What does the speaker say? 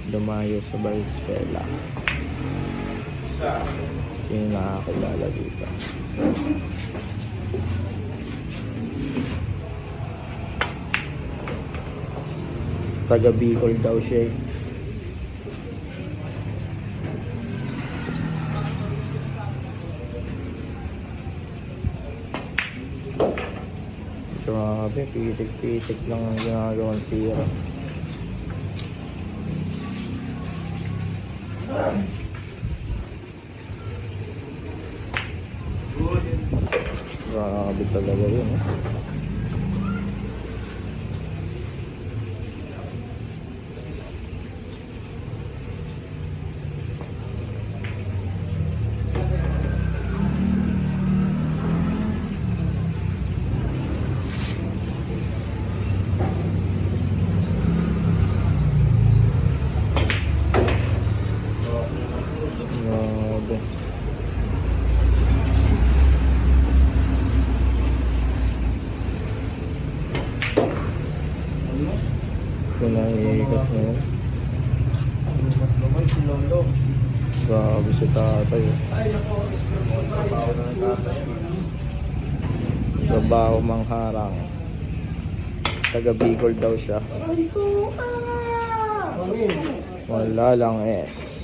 Dumayo sa Valenzuela. Sino nakakilala dito? Taga Bicol daw siya eh. Grabe, pitik-pitik lang ang ginagawang tira. Grabe talaga yun eh. Grabe. Pinaiikat na yun. Grabe si tatay. Trabaho mangharang. Taga Bicol daw siya. Wala lang S.